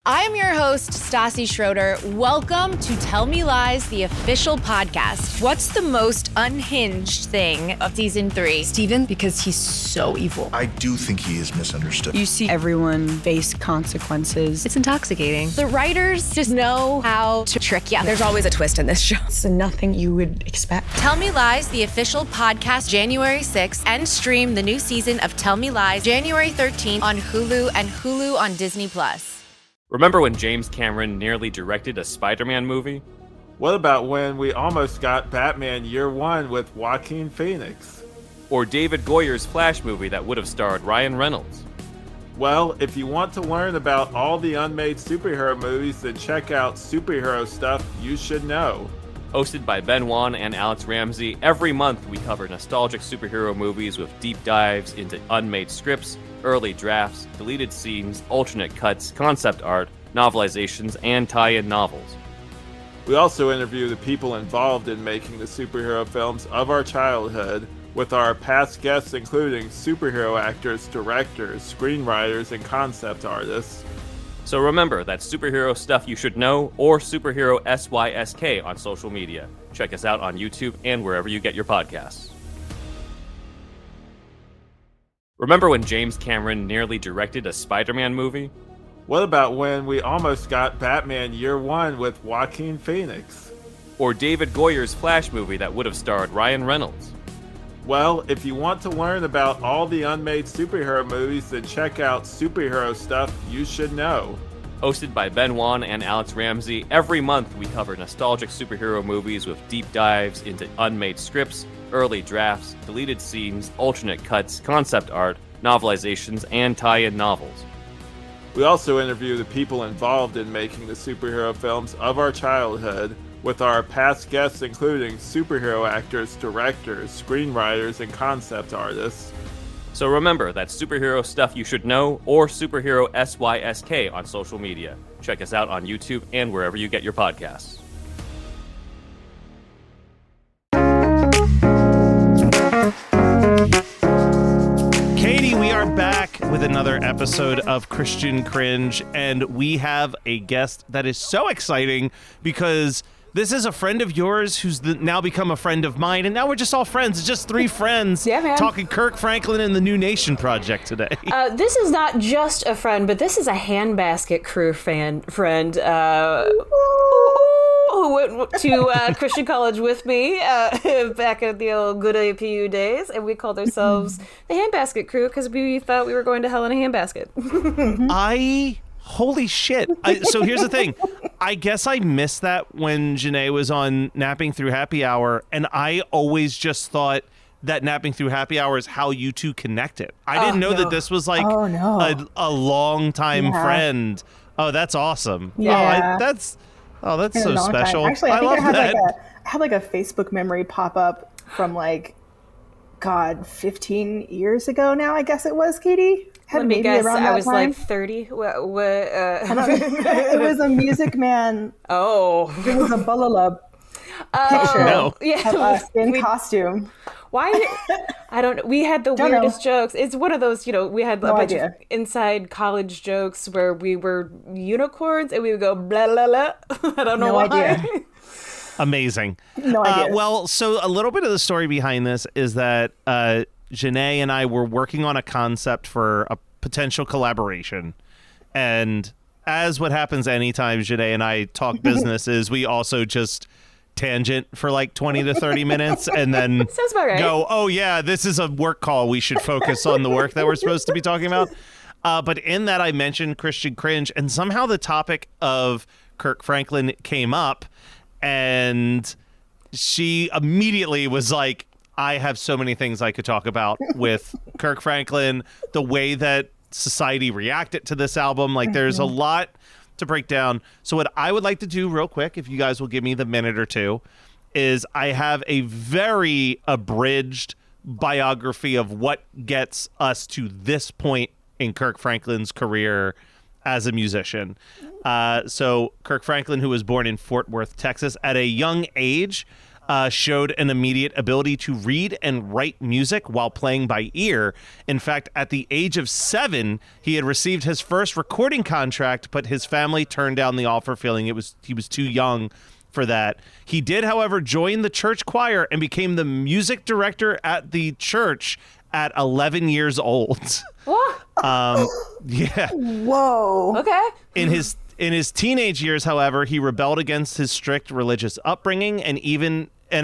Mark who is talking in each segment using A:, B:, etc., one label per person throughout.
A: I'm your host, Stassi Schroeder. Welcome to Tell Me Lies, the official podcast. What's the most unhinged thing of season 3?
B: Steven, because he's so evil.
C: I do think he is misunderstood.
B: You see everyone face consequences.
A: It's intoxicating. The writers just know how to trick you. There's always a twist in this show.
B: It's nothing you would expect.
A: Tell Me Lies, the official podcast, January 6th, and stream the new season of Tell Me Lies, January 13th on Hulu and Hulu on Disney+.
D: Remember when James Cameron nearly directed a Spider-Man movie?
E: What about when we almost got Batman Year One with Joaquin Phoenix?
D: Or David Goyer's Flash movie that would have starred Ryan Reynolds?
E: Well, if you want to learn about all the unmade superhero movies, then check out Superhero Stuff You Should Know.
D: Hosted by Ben Wan and Alex Ramsey, every month we cover nostalgic superhero movies with deep dives into unmade scripts, early drafts, deleted scenes, alternate cuts, concept art, novelizations, and tie-in novels.
E: We also interview the people involved in making the superhero films of our childhood, with our past guests including superhero actors, directors, screenwriters, and concept artists.
D: So remember, that's Superhero Stuff You Should Know, or Superhero SYSK on social media. Check us out on YouTube and wherever you get your podcasts. Remember when James Cameron nearly directed a Spider-Man movie?
E: What about when we almost got Batman Year One with Joaquin Phoenix?
D: Or David Goyer's Flash movie that would have starred Ryan Reynolds?
E: Well, if you want to learn about all the unmade superhero movies, then check out Superhero Stuff You Should Know.
D: Hosted by Ben Wan and Alex Ramsey, every month we cover nostalgic superhero movies with deep dives into unmade scripts, early drafts, deleted scenes, alternate cuts, concept art, novelizations, and tie-in novels.
E: We also interview the people involved in making the superhero films of our childhood, with our past guests including superhero actors, directors, screenwriters, and concept artists.
D: So remember, that's Superhero Stuff You Should Know, or Superhero SYSK on social media. Check us out on YouTube and wherever you get your podcasts.
F: Katie, we are back with another episode of Christian Cringe, and we have a guest that is so exciting because this is a friend of yours who's now become a friend of mine, and now we're just all friends. It's just three friends talking Kirk Franklin and the New Nation Project today.
G: This is not just a friend, but this is a Handbasket Crew friend who went to Christian college with me back in the old good APU days, and we called ourselves the Handbasket Crew because we thought we were going to hell in a handbasket.
F: Holy shit. So here's the thing. I guess I missed that when Jenae was on Napping Through Happy Hour, and I always just thought that Napping Through Happy Hour is how you two connected. I didn't know that this was like a long-time friend. Oh, that's awesome.
H: Yeah.
F: That's so special.
H: Time. Actually, I think
F: love
H: I had like a Facebook memory pop up from 15 years ago now, I guess it was, Katie?
G: Let me guess, I was
H: time.
G: like 30.
H: It was a Music Man.
G: Oh.
H: It was a Bullalub picture of us in costume.
G: Why? I don't know. We had the weirdest jokes. It's one of those, we had a bunch of inside college jokes where we were unicorns and we would go blah, blah, blah. I don't know why.
H: Idea.
F: Amazing.
H: No idea.
F: Well, so a little bit of the story behind this is that Jenae and I were working on a concept for a potential collaboration. And as what happens anytime Jenae and I talk business is we also just tangent for 20 to 30 minutes and then
G: sounds about right.
F: Go, oh yeah, this is a work call. We should focus on the work that we're supposed to be talking about. But in that I mentioned Christian Cringe, and somehow the topic of Kirk Franklin came up, and she immediately was like, I have so many things I could talk about with Kirk Franklin, the way that society reacted to this album. There's a lot to break down. So what I would like to do real quick, if you guys will give me the minute or two, is I have a very abridged biography of what gets us to this point in Kirk Franklin's career as a musician. So Kirk Franklin, who was born in Fort Worth, Texas, at a young age, showed an immediate ability to read and write music while playing by ear. In fact, at the age of 7, he had received his first recording contract, but his family turned down the offer, feeling he was too young for that. He did, however, join the church choir and became the music director at the church at 11 years old.
G: What?
F: Yeah.
H: Whoa.
G: Okay.
F: In his teenage years, however, he rebelled against his strict religious upbringing, and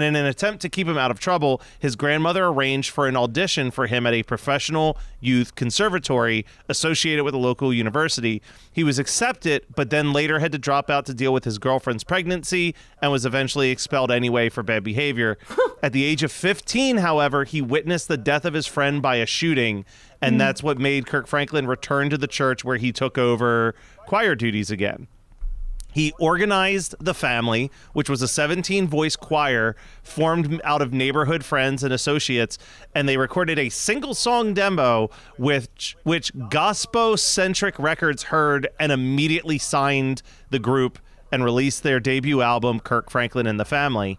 F: in an attempt to keep him out of trouble, his grandmother arranged for an audition for him at a professional youth conservatory associated with a local university. He was accepted, but then later had to drop out to deal with his girlfriend's pregnancy and was eventually expelled anyway for bad behavior. At the age of 15, however, he witnessed the death of his friend by a shooting, and that's what made Kirk Franklin return to the church, where he took over choir duties again. He organized the family, which was a 17-voice choir formed out of neighborhood friends and associates, and they recorded a single-song demo which Gospel-Centric Records heard and immediately signed the group and released their debut album, Kirk Franklin and the Family.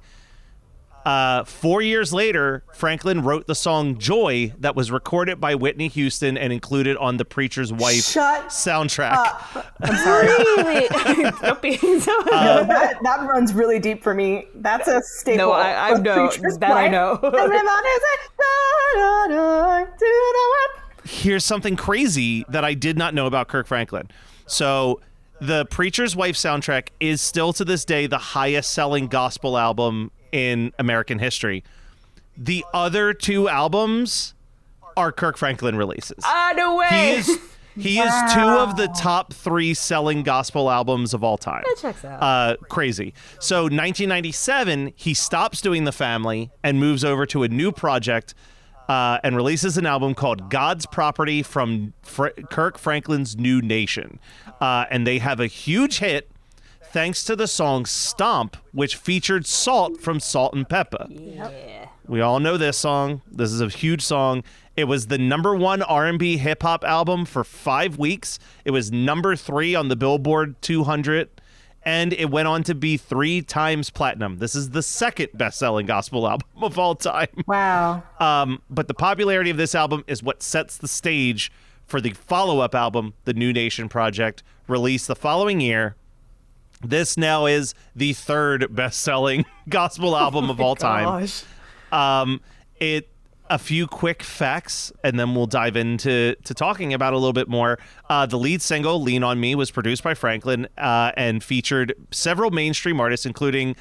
F: 4 years later, Franklin wrote the song Joy that was recorded by Whitney Houston and included on The Preacher's Wife soundtrack.
H: I'm sorry.
G: Really? Don't be so
H: No, that runs really deep for me. That's a staple.
G: No, I know. That I know.
F: Here's something crazy that I did not know about Kirk Franklin. So The Preacher's Wife soundtrack is still to this day the highest selling gospel album in American history. The other 2 albums are Kirk Franklin releases.
G: No way.
F: He is 2 of the top 3 selling gospel albums of all time.
G: That checks out.
F: Crazy. So 1997, he stops doing The Family and moves over to a new project and releases an album called God's Property from Kirk Franklin's New Nation. And they have a huge hit thanks to the song Stomp, which featured Salt from Salt and Pepper.
G: Yeah.
F: We all know this song. This is a huge song. It was the #1 R&B hip-hop album for 5 weeks. It was #3 on the Billboard 200, and it went on to be 3 times platinum. This is the second best-selling gospel album of all time.
H: Wow.
F: But the popularity of this album is what sets the stage for the follow-up album, The New Nation Project, released the following year. This now is the 3rd best-selling gospel album of all time. A few quick facts, and then we'll dive into talking about it a little bit more. The lead single, Lean on Me, was produced by Franklin and featured several mainstream artists, including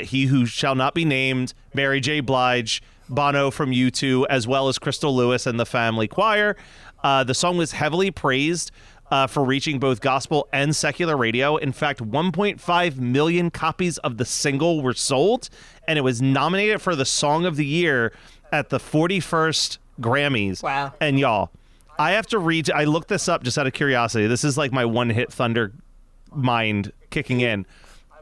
F: He Who Shall Not Be Named, Mary J. Blige, Bono from U2, as well as Crystal Lewis and the Family Choir. The song was heavily praised for reaching both gospel and secular radio. In fact, 1.5 million copies of the single were sold, and it was nominated for the Song of the Year at the 41st Grammys.
G: Wow.
F: And y'all, I looked this up just out of curiosity. This is like my one-hit thunder mind kicking in.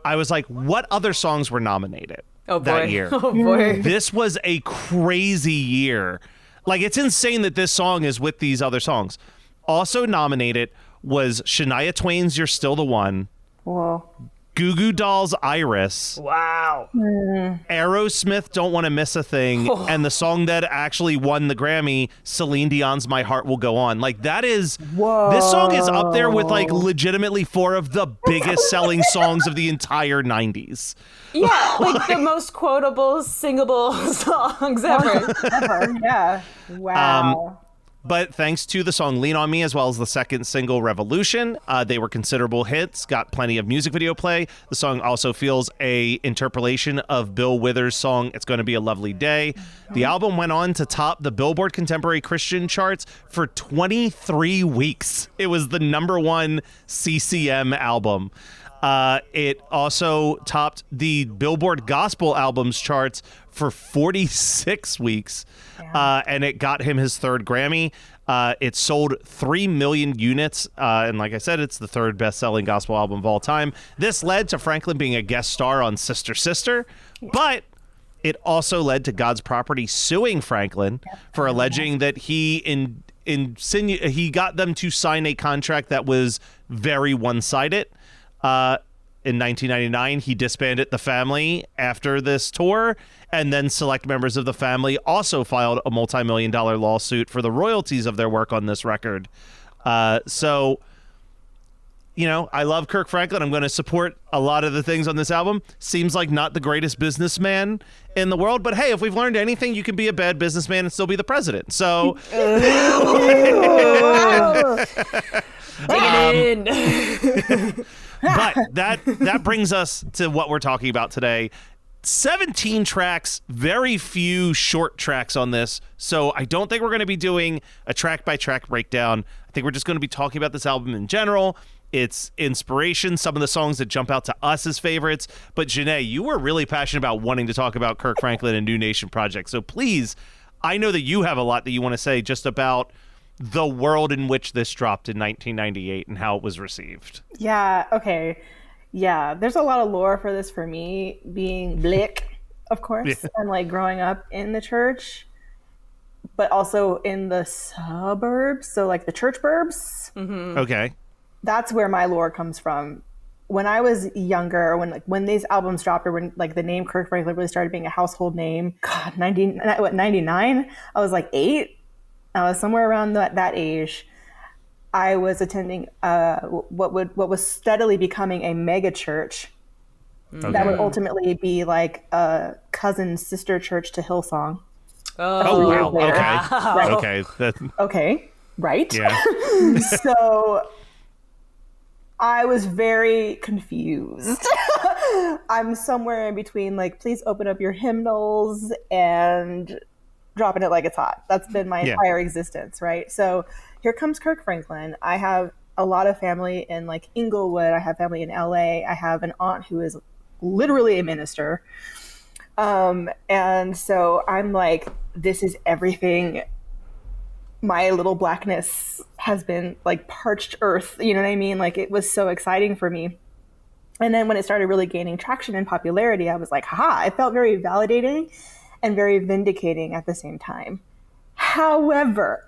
F: I was like, what other songs were nominated that year?
G: Oh, boy.
F: This was a crazy year. Like, it's insane that this song is with these other songs. Also nominated was Shania Twain's You're Still the One.
H: Whoa.
F: Goo Goo Dolls' Iris.
G: Wow.
F: Aerosmith Don't Want to Miss a Thing. And the song that actually won the Grammy, Celine Dion's My Heart Will Go On. Like, that is...
H: Whoa.
F: This song is up there with, like, legitimately 4 of the biggest selling songs of the entire 90s.
G: Yeah, like the most quotable, singable songs ever.
H: Yeah. Wow.
F: But thanks to the song Lean on Me, as well as the second single Revolution, they were considerable hits, got plenty of music video play. The song also feels a interpolation of Bill Withers' song It's Gonna Be a Lovely Day. The album went on to top the Billboard Contemporary Christian charts for 23 weeks. It was the #1 CCM album. It also topped the Billboard Gospel Albums charts for 46 weeks, and it got him his 3rd Grammy. It sold 3 million units, and like I said, it's the 3rd best-selling gospel album of all time. This led to Franklin being a guest star on Sister Sister, but it also led to God's Property suing Franklin for alleging that he got them to sign a contract that was very one-sided. In 1999, he disbanded the Family after this tour, and then select members of the Family also filed a multi-million-dollar lawsuit for the royalties of their work on this record. So, you know, I love Kirk Franklin. I'm going to support a lot of the things on this album. Seems like not the greatest businessman in the world, but hey, if we've learned anything, you can be a bad businessman and still be the president. So, but that brings us to what we're talking about today. 17 tracks, very few short tracks on this. So I don't think we're going to be doing a track by track breakdown. I think we're just going to be talking about this album in general, its inspiration, some of the songs that jump out to us as favorites. But Jenae, you were really passionate about wanting to talk about Kirk Franklin and New Nation Project. So please, I know that you have a lot that you want to say just about the world in which this dropped in 1998 and how it was received.
H: Yeah, okay. Yeah, there's a lot of lore for this for me, being Blick, of course, and like growing up in the church, but also in the suburbs, so like the church burbs.
G: Mm-hmm.
F: Okay.
H: That's where my lore comes from. When I was younger, when these albums dropped, or when like the name Kirk Franklin really started being a household name, God, 99? I was like 8. I was somewhere around that age. I was attending what was steadily becoming a mega church that would ultimately be like a cousin sister church to Hillsong.
F: Oh wow!
H: Later.
F: Okay,
H: right. Okay, right.
F: Yeah.
H: So I was very confused. I'm somewhere in between, like, please open up your hymnals and dropping it like it's hot. That's been my entire existence, right? So here comes Kirk Franklin. I have a lot of family in like Inglewood. I have family in LA. I have an aunt who is literally a minister. And so I'm like, this is everything. My little blackness has been like parched earth. You know what I mean? Like, it was so exciting for me. And then when it started really gaining traction and popularity, I was like, haha, I felt very validating and very vindicating at the same time. However,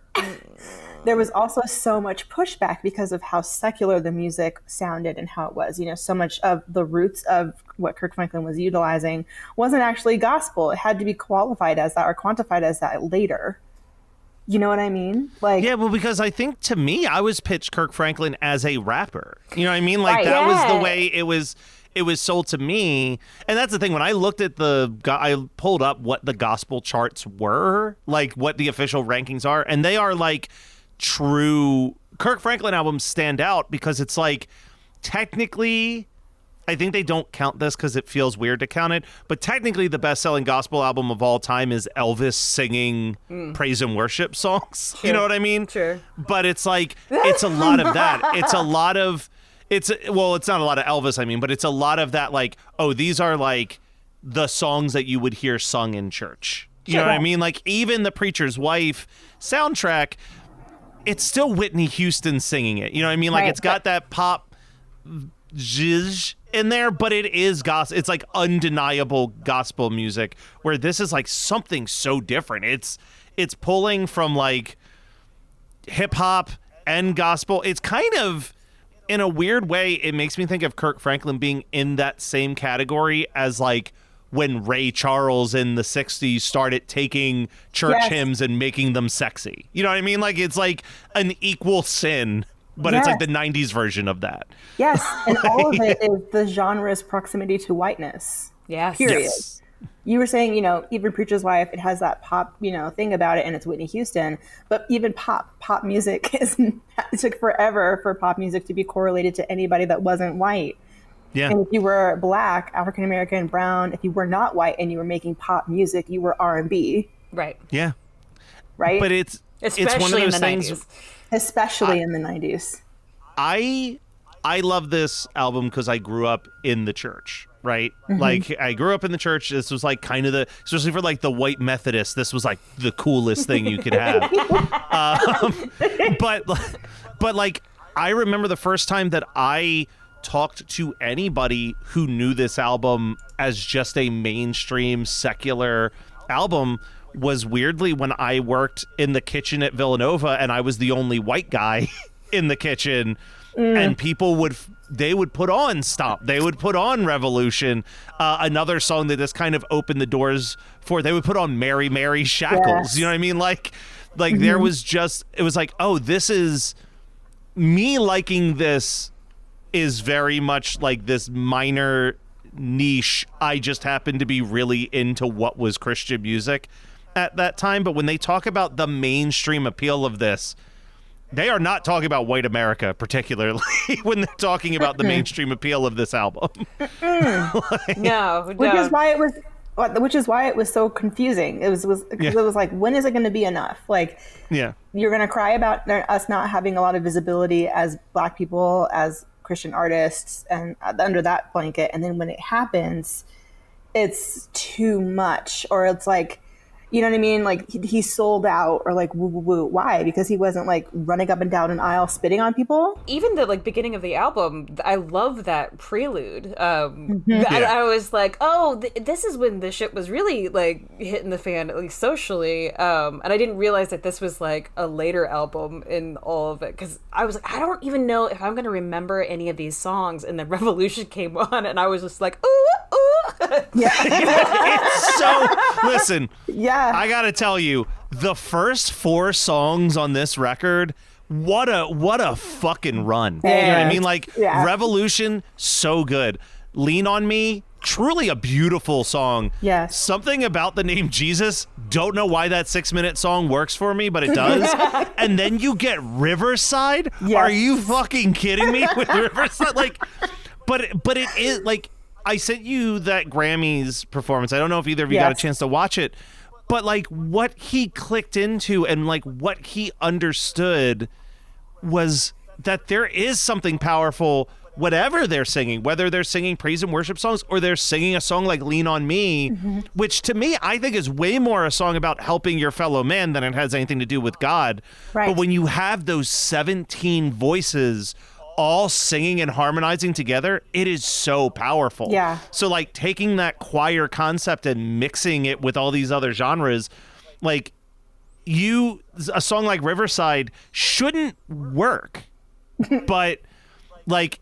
H: there was also so much pushback because of how secular the music sounded and how it was. You know, so much of the roots of what Kirk Franklin was utilizing wasn't actually gospel. It had to be qualified as that or quantified as that later. You know what I mean? Like,
F: yeah, well, because I think to me, I was pitched Kirk Franklin as a rapper. You know what I mean? Like, that was the way it was sold to me. And that's the thing. When I looked at I pulled up what the gospel charts were, like what the official rankings are, and they are like true Kirk Franklin albums stand out because it's like, technically, I think they don't count this because it feels weird to count it, but technically the best-selling gospel album of all time is Elvis singing praise and worship songs. Sure. You know what I mean?
G: Sure.
F: But it's like, it's a lot of that. It's a lot of, it's not a lot of Elvis, I mean, but it's a lot of that, like, oh, these are like the songs that you would hear sung in church. You know what I mean? Like, even The Preacher's Wife soundtrack, it's still Whitney Houston singing it. You know what I mean? Like, it's got that pop zhizh in there, but it is gospel. It's like undeniable gospel music, where this is like something so different. It's pulling from like hip hop and gospel. It's kind of, in a weird way, it makes me think of Kirk Franklin being in that same category as like when Ray Charles in the 60s started taking church hymns and making them sexy. You know what I mean? Like, it's like an equal sin, but it's like the 90s version of that.
H: Yes, and all of it is the genre's proximity to whiteness.
G: Yes.
H: Period.
F: Yes.
H: You were saying, you know, even Preacher's Wife, it has that pop, you know, thing about it, and it's Whitney Houston. But even pop music it took forever for pop music to be correlated to anybody that wasn't white.
F: Yeah.
H: And if you were black, African American, brown, if you were not white and you were making pop music, you were R&B.
G: Right.
F: Yeah.
H: Right.
F: But it's one of those things.
G: 90s.
H: Especially in the 90s.
F: I love this album because I grew up in the church, right? Like, I grew up in the church. This was like kind of especially for like the white Methodists, this was like the coolest thing you could have. But like, I remember the first time that I talked to anybody who knew this album as just a mainstream secular album was weirdly when I worked in the kitchen at Villanova and I was the only white guy in the kitchen, and people would they would put on Stomp. They would put on Revolution. Another song that this kind of opened the doors for, they would put on Mary Mary Shackles.
H: Yes.
F: You know what I mean? Like there was just, it was like, oh, this is me liking this is very much like this minor niche. I just happened to be really into what was Christian music at that time. But when they talk about the mainstream appeal of this, they are not talking about white America particularly when they're talking about the mainstream appeal of this album.
G: No.
H: Which is why it was so confusing. It was because it was like, when is it going to be enough? Like, you're going to cry about us not having a lot of visibility as Black people, as Christian artists, and under that blanket. And then when it happens, it's too much, or it's like, you know what I mean? Like he sold out, or like woo woo woo. Why? Because he wasn't like running up and down an aisle spitting on people.
G: Even the like beginning of the album, I love that prelude. I was like, oh, this is when the shit was really like hitting the fan, at least socially. And I didn't realize that this was like a later album in all of it, because I was like, I don't even know if I'm gonna remember any of these songs. And then Revolution came on, and I was just like, ooh, ooh.
F: It's so, listen.
H: Yeah.
F: I gotta tell you, the first 4 songs on this record, what a fucking run. You know what I mean? Like, Revolution, so good. Lean on Me, truly a beautiful song.
H: Yes.
F: Something about the name Jesus, don't know why that 6-minute song works for me, but it does. And then you get Riverside. Yes. Are you fucking kidding me with Riverside? Like, but it is like, I sent you that Grammys performance. I don't know if either of you got a chance to watch it. But like what he clicked into and like what he understood was that there is something powerful, whatever they're singing, whether they're singing praise and worship songs or they're singing a song like Lean on Me, which to me, I think is way more a song about helping your fellow man than it has anything to do with God. Right. But when you have those 17 voices all singing and harmonizing together, it is so powerful. Yeah. So like taking that choir concept and mixing it with all these other genres, like a song like Riverside shouldn't work. But like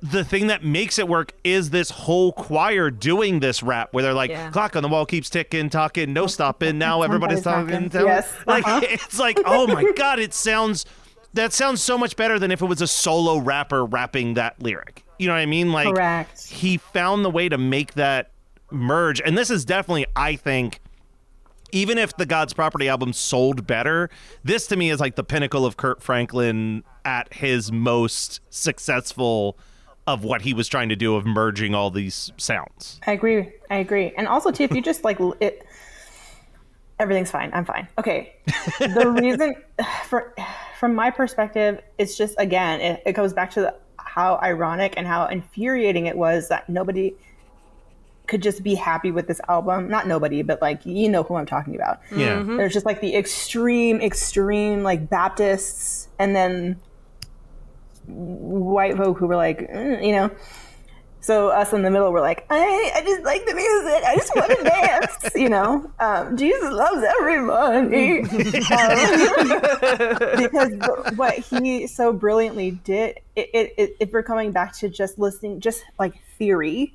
F: the thing that makes it work is this whole choir doing this rap where they're like, clock on the wall keeps ticking, talking, no stopping. Now everybody's talking.
H: Yes.
F: Like, it's like, oh my God, that sounds so much better than if it was a solo rapper rapping that lyric. You know what I mean? Like, correct. He found the way to make that merge. And this is definitely, I think, even if the God's Property album sold better, this to me is like the pinnacle of Kirk Franklin at his most successful of what he was trying to do of merging all these sounds.
H: I agree. And also, too, if you just like it, everything's fine. I'm fine. Okay. The reason from my perspective, it's just, again, it goes back to how ironic and how infuriating it was that nobody could just be happy with this album. Not nobody, but like, you know who I'm talking about.
F: Yeah.
H: There's just like the extreme like Baptists and then white folk who were like, you know. So us in the middle were like, I just like the music. I just want to dance, you know. Jesus loves everybody. Because what he so brilliantly did, if we're coming back to just listening, just like theory,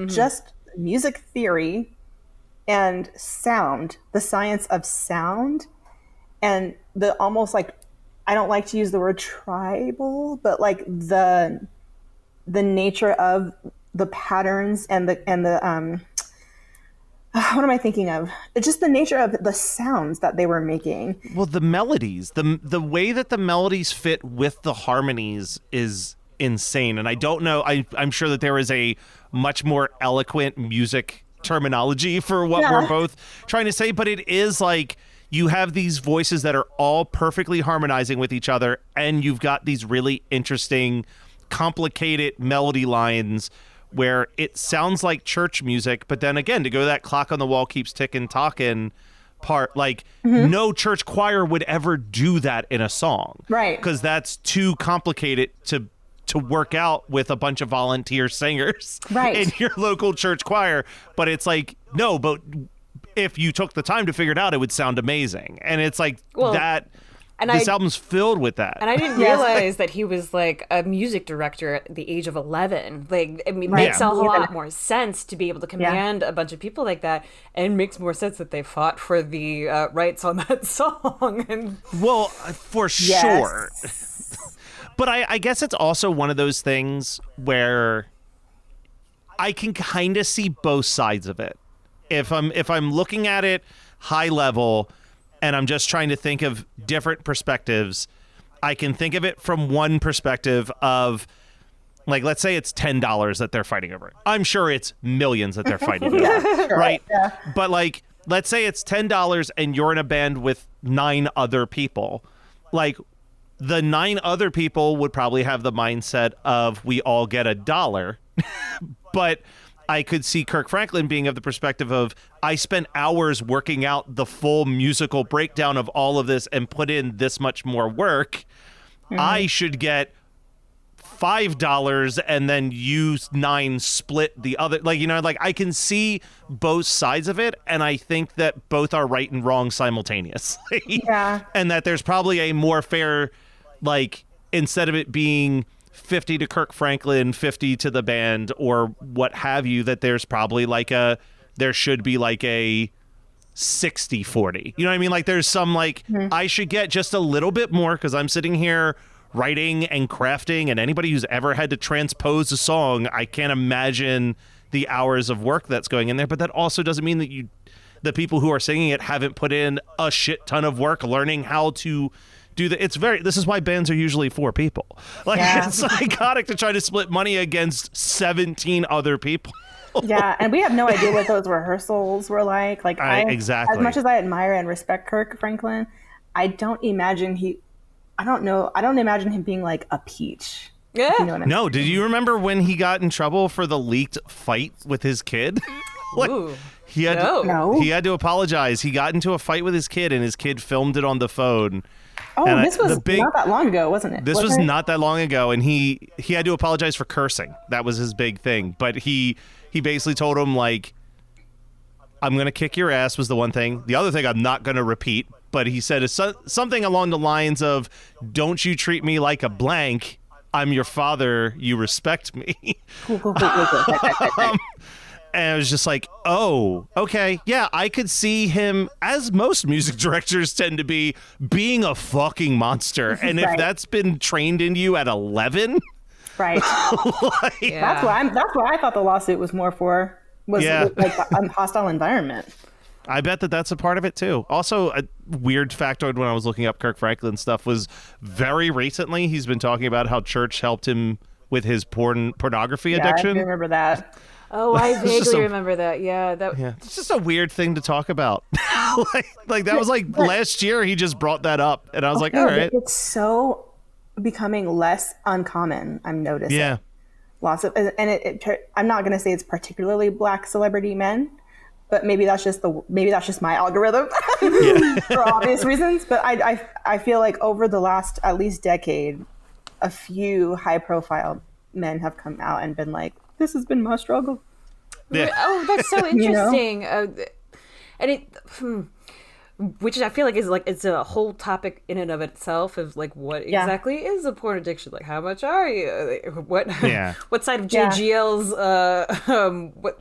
H: just music theory and sound, the science of sound, and the almost like, I don't like to use the word tribal, but like the nature of the patterns and the what am I thinking of? It's just the nature of the sounds that they were making.
F: Well, the melodies, the way that the melodies fit with the harmonies is insane. And I don't know, I'm sure that there is a much more eloquent music terminology for what we're both trying to say, but it is like you have these voices that are all perfectly harmonizing with each other, and you've got these really interesting, complicated melody lines where it sounds like church music, but then again, to go to that clock on the wall keeps ticking, talking part, like no church choir would ever do that in a song.
H: Right.
F: Because that's too complicated to work out with a bunch of volunteer singers in your local church choir. But it's like, no, but if you took the time to figure it out, it would sound amazing. And it's like this album's filled with that.
G: And I didn't realize that he was like a music director at the age of 11. Like, I mean, it makes a whole lot more sense to be able to command a bunch of people like that, and it makes more sense that they fought for the rights on that song. And
F: well, for sure. But I guess it's also one of those things where I can kind of see both sides of it. If I'm looking at it high level and I'm just trying to think of different perspectives, I can think of it from one perspective of, like, let's say it's $10 that they're fighting over. I'm sure it's millions that they're fighting over, right? Yeah. But like, let's say it's $10 and you're in a band with 9 other people. Like, the 9 other people would probably have the mindset of we all get $1. But I could see Kirk Franklin being of the perspective of, I spent hours working out the full musical breakdown of all of this and put in this much more work. I should get $5 and then you 9 split the other. Like, you know, like, I can see both sides of it, and I think that both are right and wrong simultaneously. Yeah. And that there's probably a more fair, like, instead of it being 50 to Kirk Franklin, 50 to the band, or what have you, that there's probably like there should be like a 60-40. You know what I mean? Like, there's some like, I should get just a little bit more because I'm sitting here writing and crafting, and anybody who's ever had to transpose a song, I can't imagine the hours of work that's going in there. But that also doesn't mean that the people who are singing it haven't put in a shit ton of work learning how to do that. This is why bands are usually 4 people. Like, it's psychotic to try to split money against 17 other people.
H: Yeah, and we have no idea what those rehearsals were like. Like,
F: exactly.
H: As much as I admire and respect Kirk Franklin, I don't imagine him being like a peach.
G: Yeah.
H: You know what I mean?
F: No, did you remember when he got in trouble for the leaked fight with his kid? Like,
G: Ooh.
F: he had to apologize. He got into a fight with his kid, and his kid filmed it on the phone.
H: Oh, and this was not that long ago, wasn't it?
F: This was not that long ago, and he had to apologize for cursing. That was his big thing. But he basically told him, like, I'm going to kick your ass was the one thing. The other thing I'm not going to repeat, but he said something along the lines of, don't you treat me like a blank. I'm your father. You respect me. And I was just like, oh, okay. Yeah, I could see him, as most music directors tend to be, being a fucking monster. And if that's been trained in you at 11...
H: Right.
F: Like,
H: that's what I thought the lawsuit was more for, was like a hostile environment.
F: I bet that's a part of it too. Also, a weird factoid when I was looking up Kirk Franklin stuff was very recently he's been talking about how church helped him with his pornography addiction.
H: I remember that.
G: Oh, I vaguely remember that. Yeah,
F: it's just a weird thing to talk about. like that was like last year he just brought that up, and I was like, all right.
H: It's so becoming less uncommon, I'm noticing.
F: Yeah.
H: Lots of, and I'm not going to say it's particularly Black celebrity men, but maybe that's just my algorithm for obvious reasons. But I feel like over the last at least decade, a few high profile men have come out and been like, this has been my struggle.
G: Yeah. Oh, that's so interesting. And which I feel like is like, it's a whole topic in and of itself of like, what exactly is a porn addiction? Like, how much are you? What side of JGL's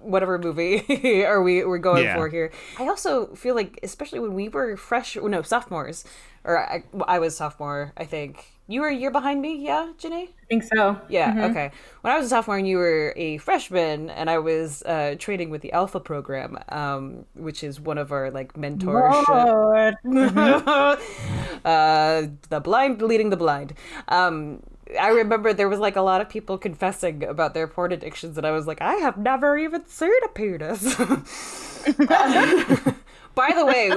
G: whatever movie we're going for here? I also feel like, especially when we were sophomores, or I was sophomore, I think. You were a year behind me, yeah, Jenae?
H: I think so.
G: Yeah, okay. When I was a sophomore and you were a freshman, and I was training with the Alpha program, which is one of our like mentorship. The blind leading the blind. I remember there was like a lot of people confessing about their porn addictions, and I was like, I have never even seen a penis. By the way,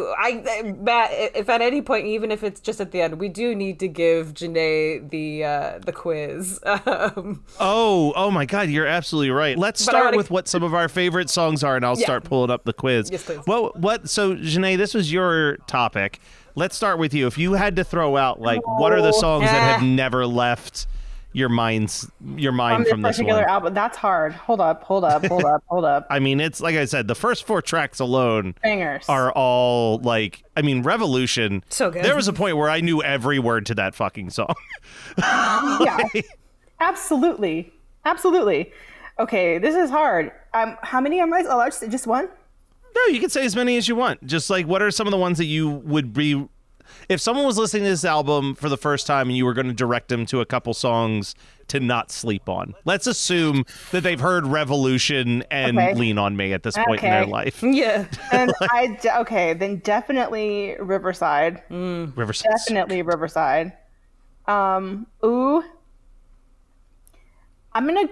G: Matt, if at any point, even if it's just at the end, we do need to give Jenae the quiz.
F: Oh my God, you're absolutely right. Let's start with what some of our favorite songs are, and I'll start pulling up the quiz.
G: Yes, please.
F: Well, so Jenae, this was your topic. Let's start with you. If you had to throw out, like, what are the songs that have never left your mind
H: From
F: from this
H: particular
F: one.
H: album. That's hard. Hold up.
F: I mean, it's like I said, the first 4 tracks alone
H: Bangers.
F: are all like, I mean, Revolution.
G: So good.
F: There was a point where I knew every word to that fucking song.
H: Yeah. Absolutely. Okay, this is hard. How many am I allowed to say? Just one?
F: No, you can say as many as you want. Just like, what are some of the ones that you would be, if someone was listening to this album for the first time and you were going to direct them to a couple songs to not sleep on? Let's assume that they've heard Revolution and Lean on Me at this point in their life.
G: Yeah.
H: And then definitely Riverside.
F: Riverside.
H: Definitely Riverside. Ooh. I'm gonna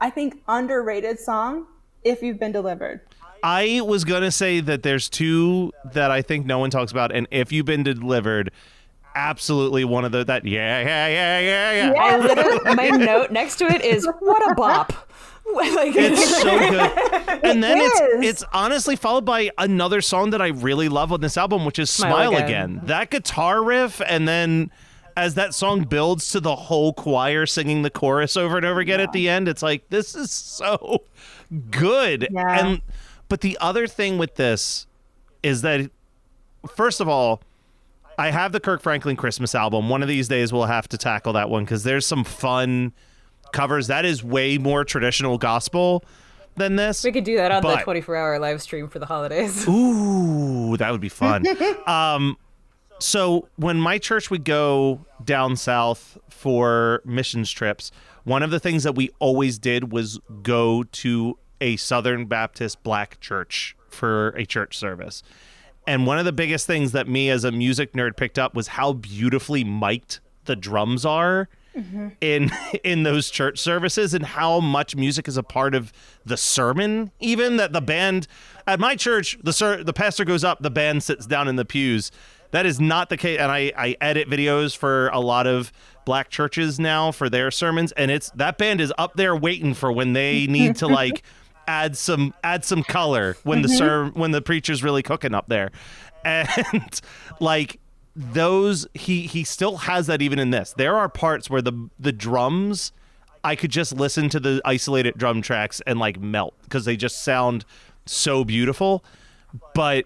H: I think underrated song, If You've Been Delivered.
F: I was going to say that there's 2 that I think no one talks about, and If You've Been Delivered, absolutely one of that yeah.
G: I literally, my note next to it is, what a bop. Like,
F: It's so good. And then it's honestly followed by another song that I really love on this album, which is Smile Again. That guitar riff, and then as that song builds to the whole choir singing the chorus over and over again at the end, it's like, this is so good.
H: Yeah.
F: But the other thing with this is that, first of all, I have the Kirk Franklin Christmas album. One of these days we'll have to tackle that one because there's some fun covers. That is way more traditional gospel than this.
G: we could do that on the 24-hour live stream for the holidays.
F: Ooh, that would be fun. So when my church would go down south for missions trips, one of the things that we always did was go to a Southern Baptist black church for a church service. And one of the biggest things that me as a music nerd picked up was how beautifully mic'd the drums are in those church services, and how much music is a part of the sermon. Even that the band at my church, the pastor goes up, the band sits down in the pews. That is not the case. And I edit videos for a lot of black churches now for their sermons, and that band is up there waiting for when they need to like add some color when when the preacher's really cooking up there. And like those, he still has that even in this. There are parts where the drums, I could just listen to the isolated drum tracks and like melt because they just sound so beautiful. But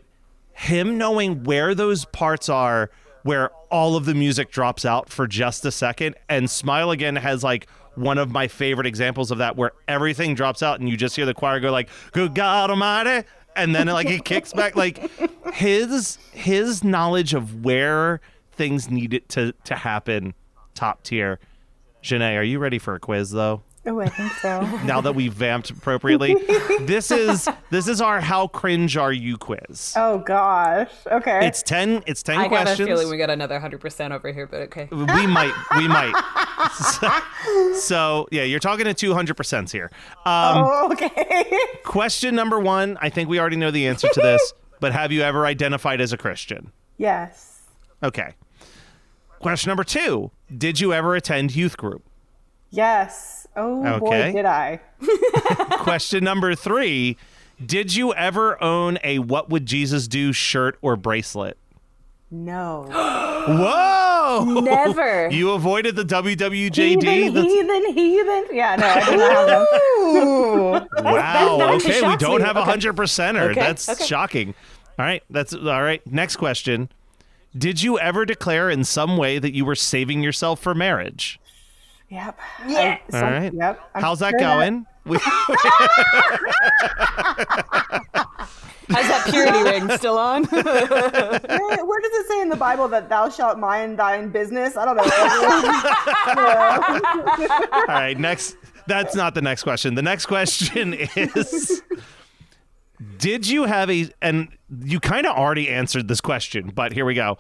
F: him knowing where those parts are, where all of the music drops out for just a second, and Smile Again has like one of my favorite examples of that, where everything drops out and you just hear the choir go like, "Good God Almighty," and then like it kicks back. Like his knowledge of where things need it to happen, top tier. Jenae, are you ready for a quiz though?
H: Oh, I think so.
F: Now that we've vamped appropriately, this is our How Cringe Are You quiz.
H: Oh gosh. Okay.
F: It's 10 questions.
G: I got a feeling we got another 100% over here, but okay.
F: We might. So yeah, you're talking to 200% here.
H: Okay.
F: Question number 1. I think we already know the answer to this, but have you ever identified as a Christian?
H: Yes.
F: Okay. Question number 2. Did you ever attend youth group?
H: Yes. Oh,
F: Okay.
H: boy, did I.
F: Question number 3. Did you ever own a What Would Jesus Do shirt or bracelet?
H: No.
F: Whoa!
G: Never.
F: You avoided the WWJD?
H: Heathen. Yeah, no, I didn't have them.
F: Wow.
G: that actually
F: Okay, we
G: shocks
F: don't
G: me.
F: have a
G: Okay.
F: 100%er.
G: Okay,
F: That's
G: okay.
F: shocking. All right. All right. Next question. Did you ever declare in some way that you were saving yourself for marriage?
H: Yep.
G: Yeah.
F: All right.
H: Yep. I'm
F: How's that
H: sure
F: going?
G: How's that purity ring still on?
H: Where does it say in the Bible that thou shalt mind thine business? I don't know.
F: All right. Next. That's not the next question. The next question is, did you have and you kind of already answered this question, but here we go.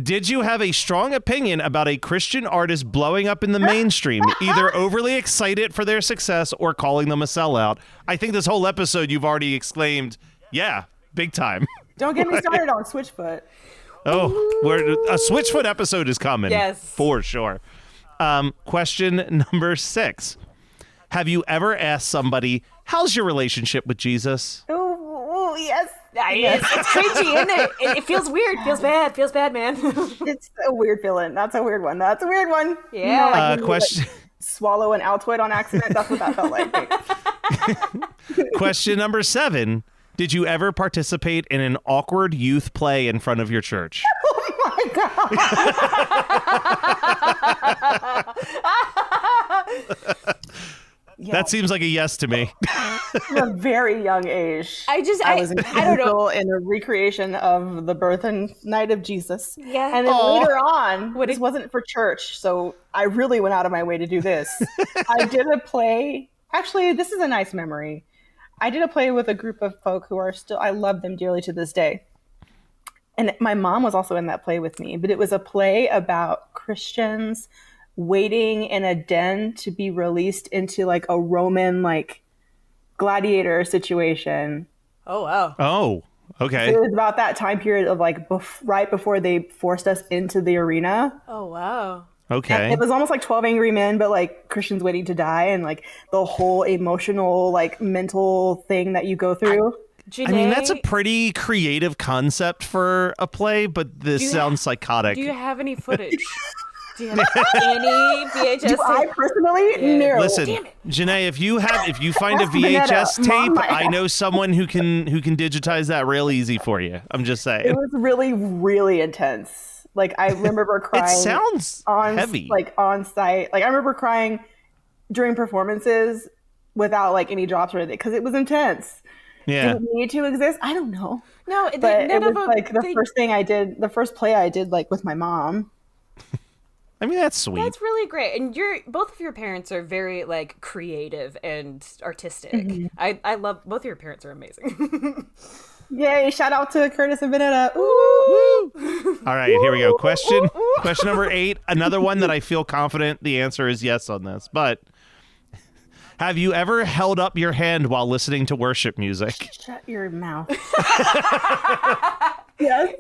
F: Did you have a strong opinion about a Christian artist blowing up in the mainstream, either overly excited for their success or calling them a sellout? I think this whole episode you've already exclaimed, yeah, big time.
H: Don't get me started on Switchfoot.
F: Oh, a Switchfoot episode is coming.
G: Yes.
F: For sure. Question number 6. Have you ever asked somebody, how's your relationship with Jesus?
H: Oh, yes.
G: It's cringy, isn't it? It feels weird. Feels bad, man.
H: It's a weird feeling. That's a weird one.
G: Yeah.
H: You know, like when you,
F: Question.
H: like, swallow an Altoid on accident. That's what that felt like.
F: Question number 7. Did you ever participate in an awkward youth play in front of your church?
H: Oh my god.
F: That seems like a yes to me.
H: From a very young age.
G: I
H: was
G: I don't know.
H: in a recreation of the birth and night of Jesus.
G: Yeah.
H: And then later on, this wasn't for church, so I really went out of my way to do this. I did a play. Actually, this is a nice memory. I did a play with a group of folk who are still, I love them dearly to this day. And my mom was also in that play with me, but it was a play about Christians waiting in a den to be released into like a Roman like gladiator situation.
G: Oh wow.
F: Oh, okay.
H: So it was about that time period of like right before they forced us into the arena.
G: Oh wow.
F: Okay.
H: And it was almost like 12 Angry Men, but like Christians waiting to die, and like the whole emotional like mental thing that you go through.
G: Jenae,
F: I mean, that's a pretty creative concept for a play, but this sounds psychotic.
G: Do you have any footage? Do you have any VHS?
H: Do I personally? No.
F: Listen, Jenae, if you find a VHS tape, I know someone who can digitize that real easy for you. I'm just saying.
H: It was really, really intense. Like I remember crying.
F: It sounds heavy.
H: Like on site. Like I remember crying during performances without like any drops or anything because it was intense.
F: Yeah.
H: Did it need to exist? I don't know.
G: No,
H: but it was like the first thing I did, the first play I did like with my mom.
F: I mean, that's sweet.
G: That's really great. And both of your parents are very like creative and artistic.
H: Mm-hmm.
G: I love both of your parents are amazing.
H: Yay, shout out to Curtis and Vanetta.
F: Woo! All right, here we go. Question number 8. Another one that I feel confident the answer is yes on this. But have you ever held up your hand while listening to worship music?
H: Shut your mouth. Yes.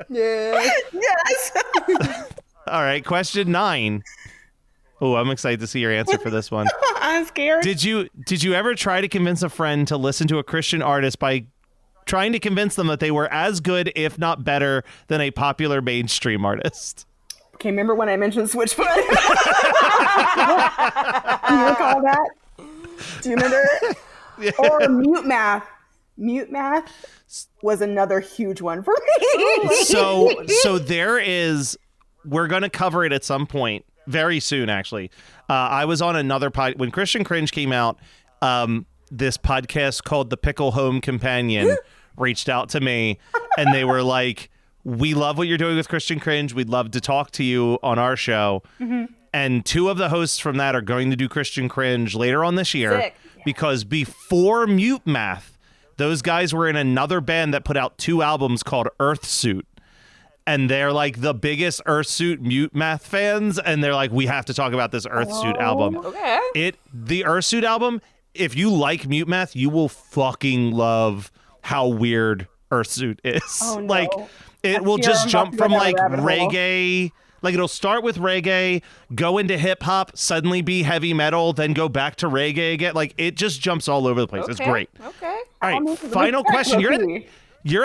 H: Yes.
F: All right, question 9. Oh, I'm excited to see your answer for this one.
H: I'm scared.
F: Did you ever try to convince a friend to listen to a Christian artist by trying to convince them that they were as good, if not better, than a popular mainstream artist?
H: Okay, remember when I mentioned Switchfoot? Do you recall that? Do you remember? Yeah. Or Mute Math. Mute Math was another huge one for me.
F: So there is, we're going to cover it at some point very soon, actually. I was on another when Christian Cringe came out, this podcast called The Pickle Home Companion reached out to me, and they were like, we love what you're doing with Christian Cringe. We'd love to talk to you on our show. Mm-hmm. And 2 of the hosts from that are going to do Christian Cringe later on this year.
G: Sick.
F: Because before Mute Math, those guys were in another band that put out 2 albums called Earthsuit. And they're like the biggest Earthsuit Mute Math fans. And they're like, we have to talk about this Earthsuit album.
G: Okay.
F: The Earthsuit album, if you like Mute Math, you will fucking love how weird Earthsuit is.
H: Oh, no.
F: Like, it will just jump from like reggae. Like it'll start with reggae, go into hip hop, suddenly be heavy metal, then go back to reggae again. Like it just jumps all over the place. It's great.
G: Okay.
F: All right, final question. You're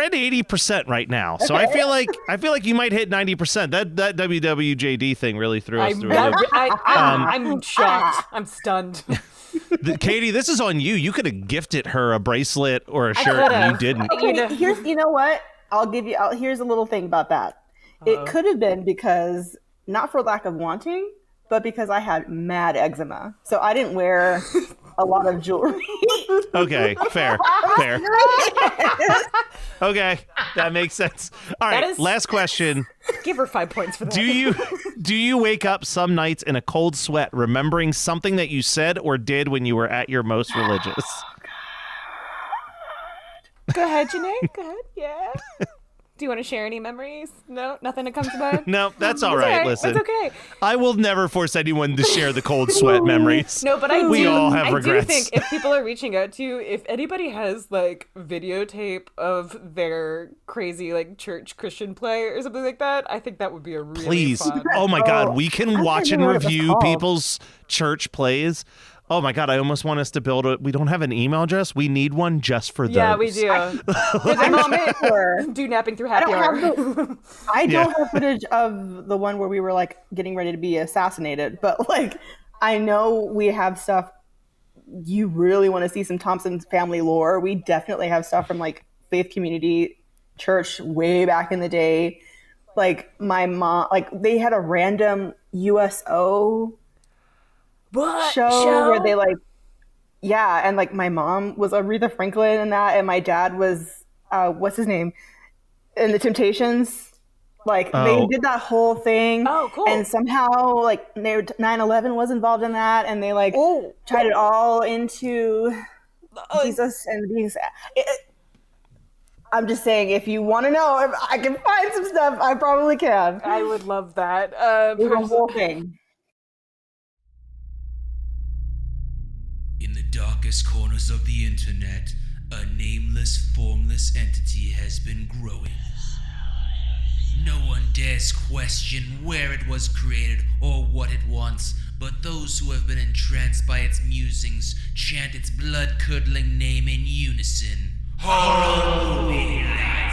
F: at 80% right now, so I feel like you might hit 90%. That WWJD thing really threw us through.
G: I'm shocked. I'm stunned.
F: Katie, this is on you. You could have gifted her a bracelet or a shirt, and you didn't.
H: Okay, you know what? Here's a little thing about that. It could have been because, not for lack of wanting, but because I had mad eczema. So I didn't wear a lot of jewelry. Okay,
F: fair. Okay, that makes sense. All right, last question.
G: Give her 5 points for that.
F: Do you wake up some nights in a cold sweat remembering something that you said or did when you were at your most religious?
G: Go ahead, Jenae. Go ahead. Yeah. Do you want to share any memories? No? Nothing that comes to mind?
F: No, that's all right. Listen.
G: That's okay.
F: I will never force anyone to share the cold sweat memories.
G: No, but
F: we all have regrets.
G: I do think if people are reaching out to you, if anybody has like videotape of their crazy like church Christian play or something like that, I think that would be a really
F: Please.
G: fun.
F: Oh my God, we can watch and review people's church plays. Oh my God, I almost want us to build we don't have an email address. We need one just for those.
G: Yeah, we do.
H: I'm not sure.
G: Do napping through happy hour.
H: I don't have footage of the one where we were like getting ready to be assassinated, but like I know we have stuff. You really want to see some Thompson family lore? We definitely have stuff from like Faith Community Church way back in the day. Like my mom, like they had a random USO show where they like, yeah, and like my mom was Aretha Franklin in that, and my dad was what's his name in the Temptations. Like they did that whole thing. Oh, cool. And somehow like 9/11 was involved in that, and they like tied it all into Jesus and being. I'm just saying, if you want to know if I can find some stuff, I probably can.
G: I would love that.
H: The whole thing.
I: In the darkest corners of the internet, a nameless, formless entity has been growing. No one dares question where it was created or what it wants, but those who have been entranced by its musings chant its blood-curdling name in unison. Horror Movie Night!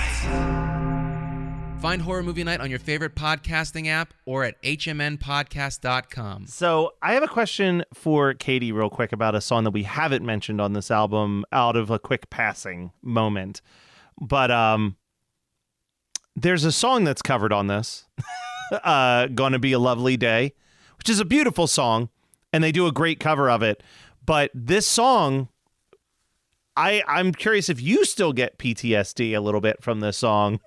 J: Find Horror Movie Night on your favorite podcasting app or at hmnpodcast.com.
F: So I have a question for Katie real quick about a song that we haven't mentioned on this album out of a quick passing moment. But there's a song that's covered on this, Gonna Be a Lovely Day, which is a beautiful song, and they do a great cover of it. But this song, I'm curious if you still get PTSD a little bit from this song,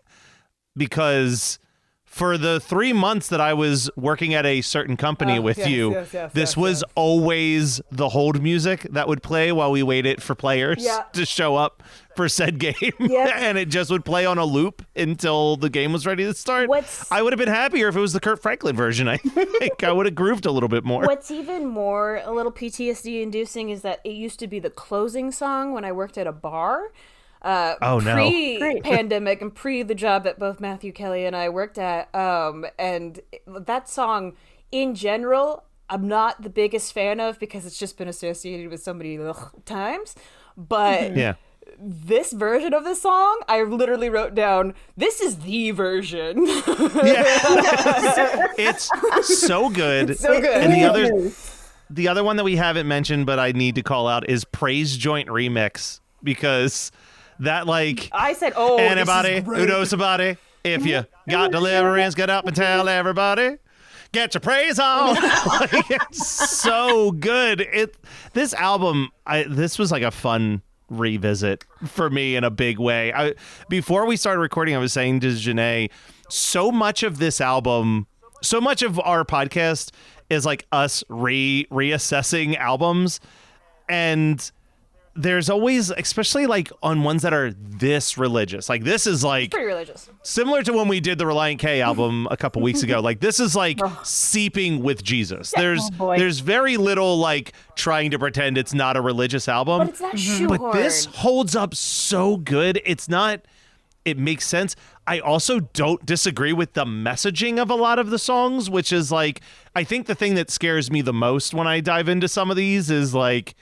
F: because for the 3 months that I was working at a certain company with you, this was always the hold music that would play while we waited for players to show up for said game. And it just would play on a loop until the game was ready to start. I would have been happier if it was the Kirk Franklin version. I think I would have grooved a little bit more.
G: What's even more a little PTSD inducing is that it used to be the closing song when I worked at a bar. Pre-pandemic and pre the job that both Matthew Kelly and I worked at, and that song in general I'm not the biggest fan of because it's just been associated with so many times, but this version of the song I literally wrote down, this is the version.
F: It's so good.
G: It's so good.
F: And the other one that we haven't mentioned but I need to call out is Praise Joint Remix, because that, like,
G: I said,
F: anybody who knows about it, if you got deliverance, get up and tell everybody, get your praise on. Like, it's so good. This album, this was like a fun revisit for me in a big way. Before we started recording, I was saying to Jenae, so much of this album, so much of our podcast is like us reassessing albums, and there's always, especially like on ones that are this religious, like this is like
G: pretty religious,
F: similar to when we did the Reliant K album a couple weeks ago. Like this is like seeping with Jesus. There's very little like trying to pretend it's not a religious album,
G: but it's not shoehorned.
F: But this holds up so good. It's not. It makes sense. I also don't disagree with the messaging of a lot of the songs, which is like, I think the thing that scares me the most when I dive into some of these is like,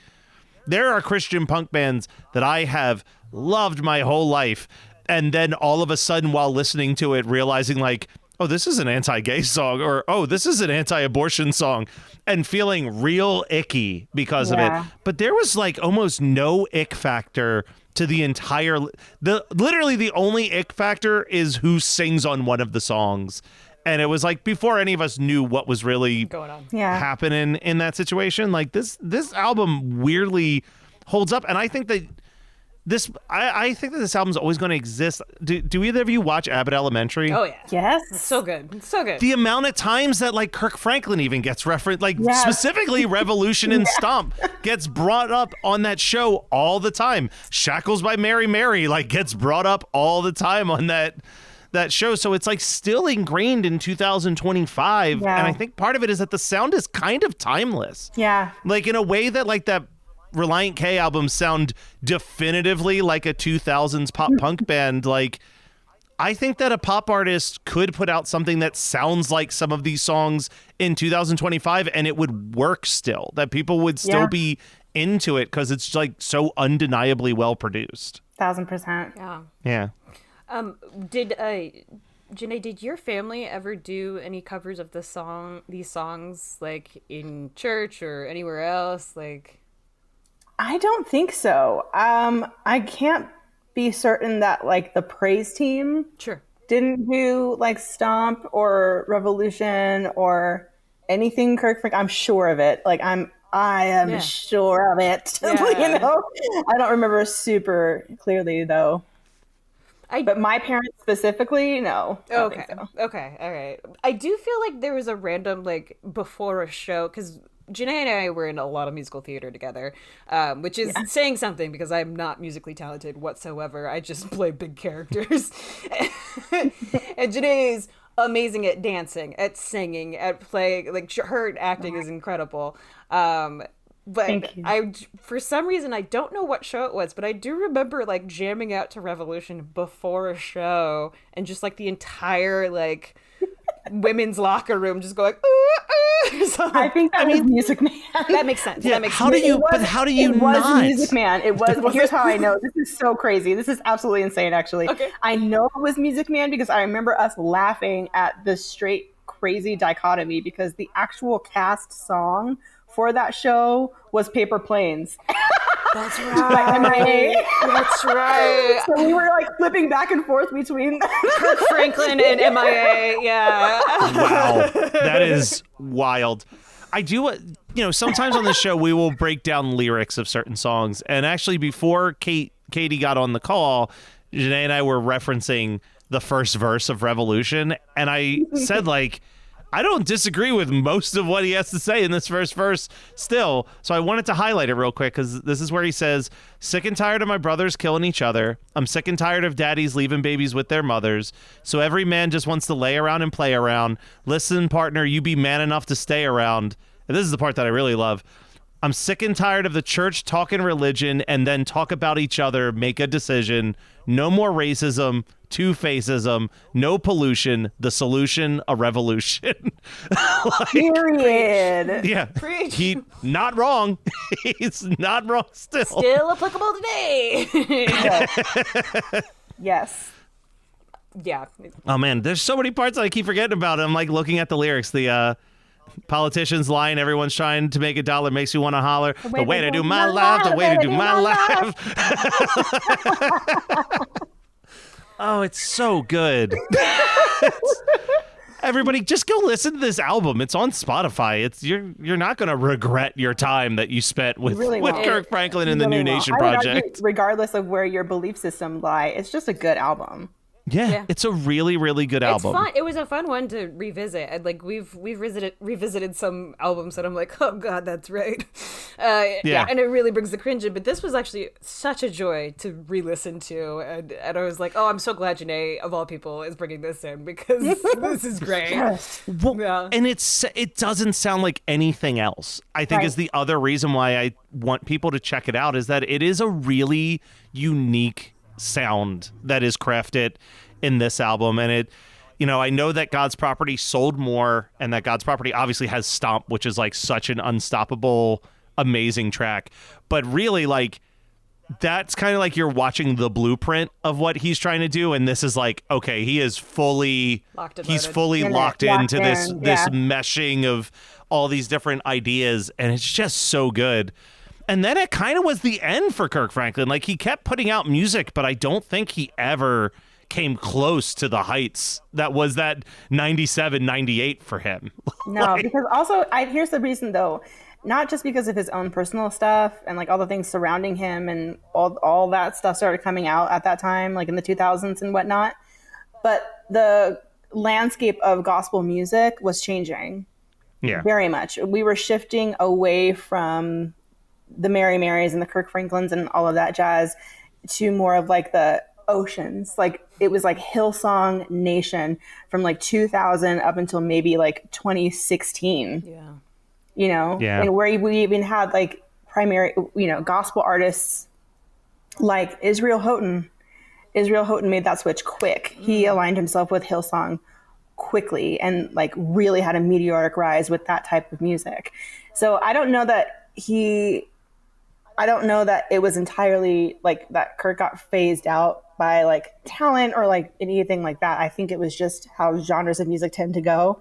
F: there are Christian punk bands that I have loved my whole life, and then all of a sudden while listening to it, realizing like, oh, this is an anti-gay song, or oh, this is an anti-abortion song, and feeling real icky because of it. But there was like almost no ick factor to the entire, literally the only ick factor is who sings on one of the songs. And it was like before any of us knew what was really
G: going on,
F: happening in that situation. Like this album weirdly holds up, and I think that I think that this album's always going to exist. Do either of you watch Abbott Elementary?
G: Oh yeah,
H: yes,
G: it's so good, it's so good.
F: The amount of times that like Kirk Franklin even gets referenced, like specifically Revolution and Stomp gets brought up on that show all the time. Shackles by Mary Mary like gets brought up all the time on that show. So it's like still ingrained in 2025. And I think part of it is that the sound is kind of timeless.
H: Yeah.
F: Like in a way that like that Reliant K albums sound definitively like a 2000s pop punk band. Like I think that a pop artist could put out something that sounds like some of these songs in 2025 and it would work still, that people would still be into it because it's like so undeniably well produced.
H: 1000%.
G: Yeah.
F: Yeah.
G: Jenae, did your family ever do any covers of these songs, like in church or anywhere else? Like,
H: I don't think so. I can't be certain that like the Praise team didn't do like Stomp or Revolution or anything Kirk Franklin. I'm sure of it. Like I am sure of it. You know, I don't remember super clearly though. But my parents specifically, no.
G: Okay. Okay. All right. I do feel like there was a random, like, before a show, because Jenae and I were in a lot of musical theater together, which is saying something because I'm not musically talented whatsoever. I just play big characters. And Jenae is amazing at dancing, at singing, at playing. Like, her acting is incredible. But for some reason, I don't know what show it was, but I do remember like jamming out to Revolution before a show and just like the entire like women's locker room just going, ooh, ooh. So,
H: I think that was Music Man.
G: That makes sense.
F: Yeah,
G: that makes
F: how
G: sense.
F: do you it
H: was
F: not?
H: Music Man. It was. Here's how I know. This is so crazy. This is absolutely insane, actually.
G: Okay.
H: I know it was Music Man because I remember us laughing at the straight crazy dichotomy because the actual cast song for that show was Paper Planes.
G: That's right.
H: By MIA.
G: That's right.
H: So we were like flipping back and forth between
G: Kirk Franklin and MIA. Yeah.
F: Wow. That is wild. I do, sometimes on the show we will break down lyrics of certain songs. And actually before Katie got on the call, Jenae and I were referencing the first verse of Revolution. And I said like, I don't disagree with most of what he has to say in this first verse still. So I wanted to highlight it real quick because this is where he says, sick and tired of my brothers killing each other. I'm sick and tired of daddies leaving babies with their mothers. So every man just wants to lay around and play around. Listen, partner, you be man enough to stay around. And this is the part that I really love. I'm sick and tired of the church talking religion and then talk about each other, make a decision. No more racism, two-facism, no pollution, the solution, a revolution.
H: Period.
F: Yeah.
G: Preach.
F: He not wrong. He's not wrong still.
G: Still applicable today.
H: Yes.
G: Yeah.
F: Oh man, there's so many parts that I keep forgetting about. I'm like looking at the lyrics. The politicians lying, everyone's trying to make a dollar, makes you want to holler. The way to do my life, the way to do my life. Oh, it's so good. Everybody, just go listen to this album. It's on Spotify. You're not going to regret your time that you spent with Kirk Franklin and the New Nation Project.
H: Regardless of where your belief system lie, it's just a good album.
F: Yeah, it's a really, really good album.
G: It's fun. It was a fun one to revisit. And like we've revisited some albums that I'm like, oh god, that's right. And it really brings the cringe in. But this was actually such a joy to re-listen to, and I was like, oh, I'm so glad Jenae of all people is bringing this in because this is great.
F: Well, and it doesn't sound like anything else. I think is the other reason why I want people to check it out is that it is a really unique sound that is crafted in this album. And it, I know that God's Property sold more and that God's Property obviously has Stomp, which is like such an unstoppable, amazing track. But really, like, that's kind of like you're watching the blueprint of what he's trying to do. And this is like, okay, he is fully locked into this meshing of all these different ideas. And it's just so good. And then it kind of was the end for Kirk Franklin. Like, he kept putting out music, but I don't think he ever came close to the heights that was that 97, 98 for him.
H: No, because also, here's the reason, though. Not just because of his own personal stuff and, like, all the things surrounding him and all that stuff started coming out at that time, like in the 2000s and whatnot. But the landscape of gospel music was changing. Yeah. Very much. We were shifting away from the Mary Marys and the Kirk Franklins and all of that jazz to more of like the Oceans. Like it was like Hillsong Nation from like 2000 up until maybe like 2016. Yeah. And where we even had like primary, gospel artists like Israel Houghton Israel Houghton made that switch quick. He aligned himself with Hillsong quickly and like really had a meteoric rise with that type of music. So I don't know that it was entirely like that Kirk got phased out by like talent or like anything like that. I think it was just how genres of music tend to go,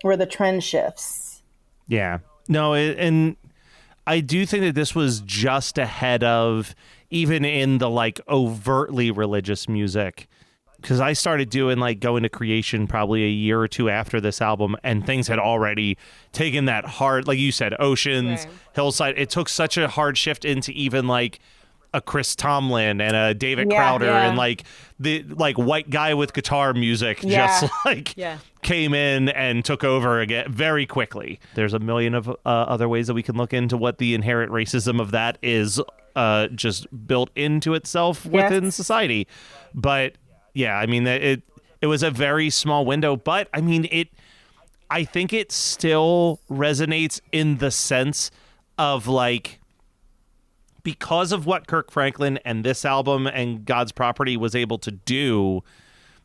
H: where the trend shifts.
F: Yeah. No, and I do think that this was just ahead of even in the like overtly religious music. Because I started doing like going to Creation probably a year or two after this album, and things had already taken that hard, like you said, Oceans,
G: Right.
F: Hillside. It took such a hard shift into even like a Chris Tomlin and a David
H: Yeah.
F: Crowder
G: Yeah.
F: and like the like white guy with guitar music
H: Yeah.
F: just like came in and took over again very quickly. There's a million of other ways that we can look into what the inherent racism of that is just built into itself within society. But yeah, I mean, it was a very small window, but I mean, I think it still resonates in the sense of like, because of what Kirk Franklin and this album and God's Property was able to do,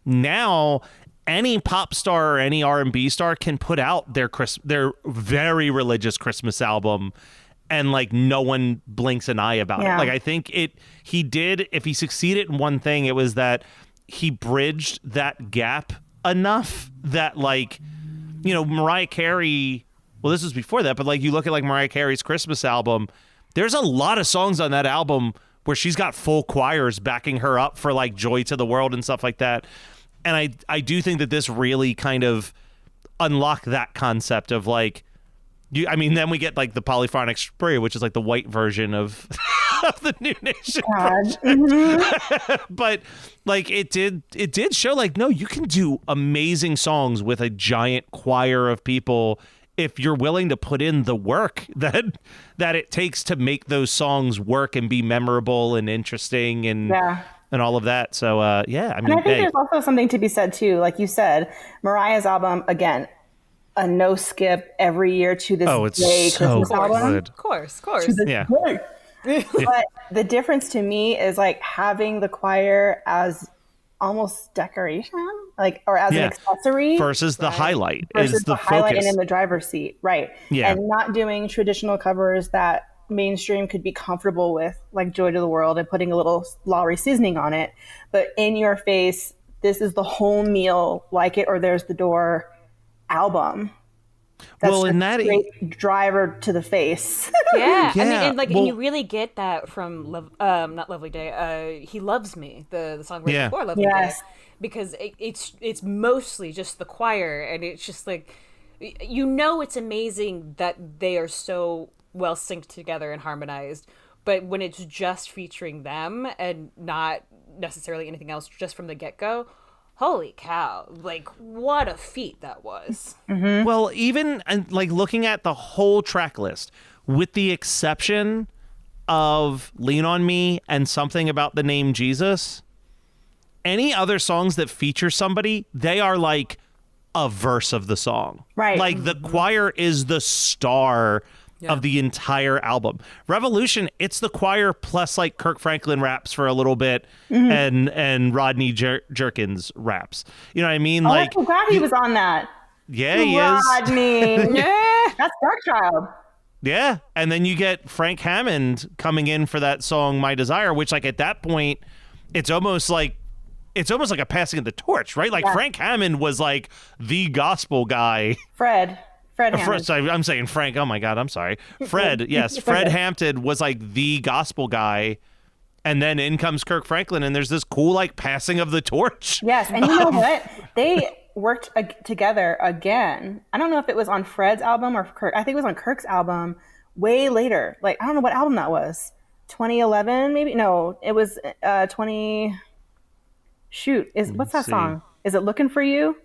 F: now any pop star or any R&B star can put out their very religious Christmas album and like no one blinks an eye about it. Like I think he did, if he succeeded in one thing, it was that he bridged that gap enough that like, you know, Mariah Carey, well, this was before that, but like you look at like Mariah Carey's Christmas album, there's a lot of songs on that album where she's got full choirs backing her up for like Joy to the World and stuff like that. And I do think that this really kind of unlocked that concept of like, I mean, then we get like the Polyphonic Spree, which is like the white version of the New Nation project. But like it did show like, no, you can do amazing songs with a giant choir of people if you're willing to put in the work that it takes to make those songs work and be memorable and interesting and all of that. So I mean,
H: and I think there's also something to be said too, like you said, Mariah's album, again, a no skip every year to this day Christmas album.
F: Good.
G: Of course.
H: But the difference to me is like having the choir as almost decoration, like, or as an accessory
F: versus the highlight
H: versus
F: is the
H: highlight
F: focus.
H: and in the driver's seat, right?
F: Yeah.
H: And not doing traditional covers that mainstream could be comfortable with, like Joy to the World, and putting a little Lowry seasoning on it, but in your face, this is the whole meal, Like It or There's the Door album. That's
F: well, in that
H: great driver to the face.
G: I mean, and like, and you really get that from not Lovely Day. He Loves Me, the song right before Lovely Day, because it's mostly just the choir, and it's just like, you know, it's amazing that they are so well synced together and harmonized. But when it's just featuring them and not necessarily anything else, just from the get-go, holy cow, like what a feat that was.
F: Well, even like looking at the whole track list, with the exception of Lean on Me and Something About the Name Jesus, any other songs that feature somebody, they are like a verse of the song.
H: Right.
F: Like the choir is the star of the entire album. Revolution, it's the choir plus like Kirk Franklin raps for a little bit and Rodney Jerkins raps. You know what I mean?
H: I'm so glad he was on that.
F: Yeah, he is.
H: Rodney. That's Darkchild.
F: Yeah, and then you get Frank Hammond coming in for that song "My Desire," which like at that point, it's almost like a passing of the torch, right? Like Frank Hammond was like the gospel guy.
H: Fred Hammond.
F: Sorry, I'm saying Frank. Oh my God, I'm sorry. Fred, yes. Fred Hampton was like the gospel guy. And then in comes Kirk Franklin, and there's this cool like passing of the torch.
H: Yes, and you know what? They worked together again. I don't know if it was on Fred's album or Kirk. I think it was on Kirk's album way later. Like, I don't know what album that was. 2011 maybe? No, it was 20... Shoot, what's that song? Is it Looking for You?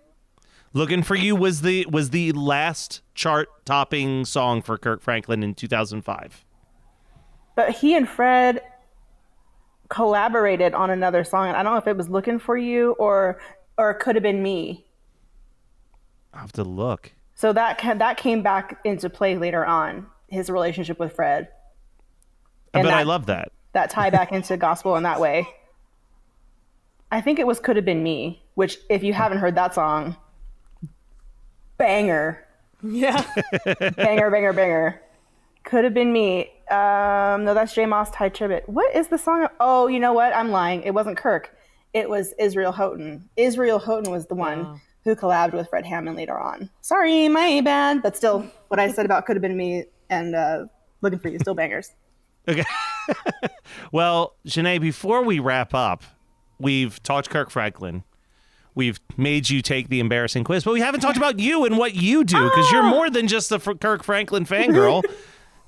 F: Looking for You was the last chart-topping song for Kirk Franklin in 2005.
H: But he and Fred collaborated on another song. I don't know if it was Looking for You or it could have been Me.
F: I'll have to look.
H: So that came back into play later on, his relationship with Fred.
F: But I love that.
H: That tie back into gospel in that way. I think it was Could Have Been Me, which if you haven't heard that song, banger.
G: Yeah.
H: banger. Could Have Been Me. No, that's J Moss Ty Tribbett. What is the song? Oh, you know what? I'm lying. It wasn't Kirk. It was Israel Houghton. Israel Houghton was the one who collabed with Fred Hammond later on. Sorry, my bad. But still, what I said about Could Have Been Me and Looking For You, still bangers.
F: Okay. Well, Jenae, before we wrap up, we've talked Kirk Franklin. We've made you take the embarrassing quiz, but we haven't talked about you and what you do, because you're more than just the Kirk Franklin fangirl.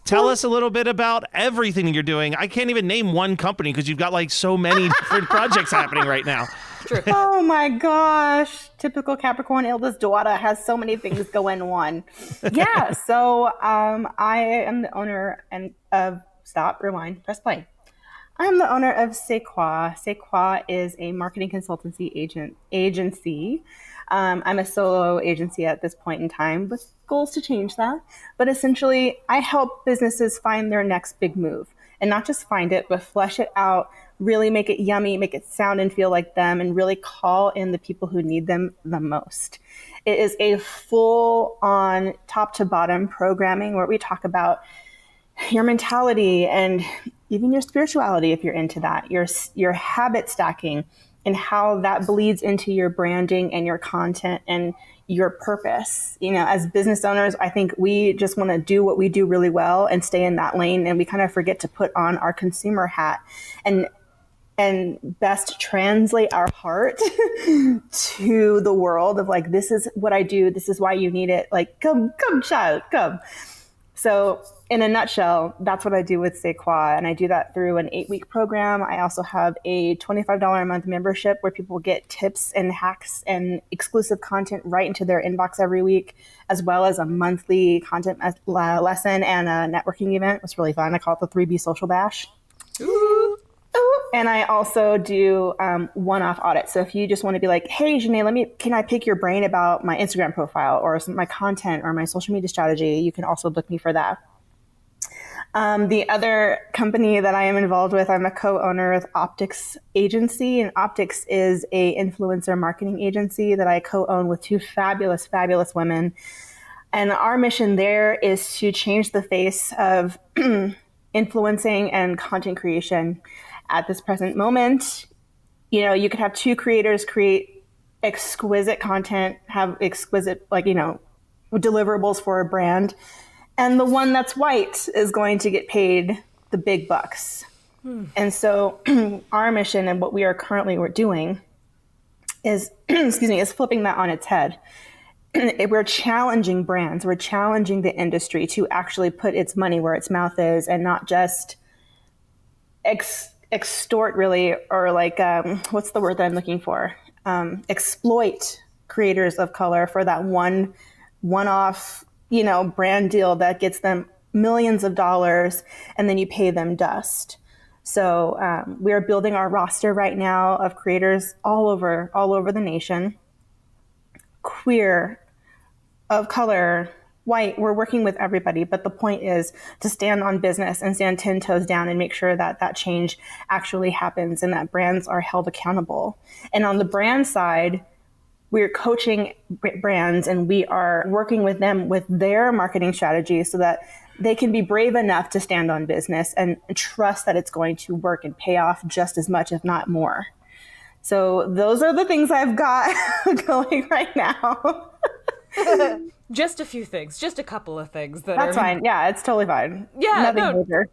F: Tell us a little bit about everything you're doing. I can't even name one company because you've got like so many different projects happening right now.
G: True.
H: Oh my gosh. Typical Capricorn eldest daughter has so many things going on. Yeah. So I am the owner of Stop, Rewind, Press Play. I'm the owner of Sequa. Sequa is a marketing consultancy agency. I'm a solo agency at this point in time with goals to change that. But essentially, I help businesses find their next big move. And not just find it, but flesh it out, really make it yummy, make it sound and feel like them, and really call in the people who need them the most. It is a full-on top-to-bottom programming where we talk about your mentality and even your spirituality, if you're into that, your habit stacking, and how that bleeds into your branding and your content and your purpose. You know, as business owners, I think we just want to do what we do really well and stay in that lane. And we kind of forget to put on our consumer hat and best translate our heart to the world of like, this is what I do. This is why you need it. Like, come, child, come. So in a nutshell, that's what I do with Sequa. And I do that through an 8-week program. I also have a $25 a month membership where people get tips and hacks and exclusive content right into their inbox every week, as well as a monthly content lesson and a networking event. It's really fun. I call it the 3B Social Bash. Ooh. And I also do one-off audits. So if you just want to be like, hey, Jenae, can I pick your brain about my Instagram profile or my content or my social media strategy? You can also book me for that. The other company that I am involved with, I'm a co-owner with Optics Agency, and Optics is a influencer marketing agency that I co-own with two fabulous, fabulous women. And our mission there is to change the face of influencing and content creation. At this present moment, you know, you could have two creators create exquisite content, have exquisite, like, you know, deliverables for a brand. And the one that's white is going to get paid the big bucks. And so our mission and what we are currently doing is, is flipping that on its head. We're challenging brands. We're challenging the industry to actually put its money where its mouth is and not just extort, really, or like, what's the word that I'm looking for? Exploit creators of color for that one-off, you know, brand deal that gets them millions of dollars, and then you pay them dust. So we are building our roster right now of creators all over the nation, queer, of color, white. We're working with everybody, but the point is to stand on business and stand 10 toes down and make sure that that change actually happens and that brands are held accountable. And on the brand side, we're coaching brands and we are working with them with their marketing strategies so that they can be brave enough to stand on business and trust that it's going to work and pay off just as much, if not more. So those are the things I've got going right now.
G: Just a few things, just a couple of things.
H: That's fine. Yeah, it's totally fine.
G: Yeah,
H: nothing
G: major.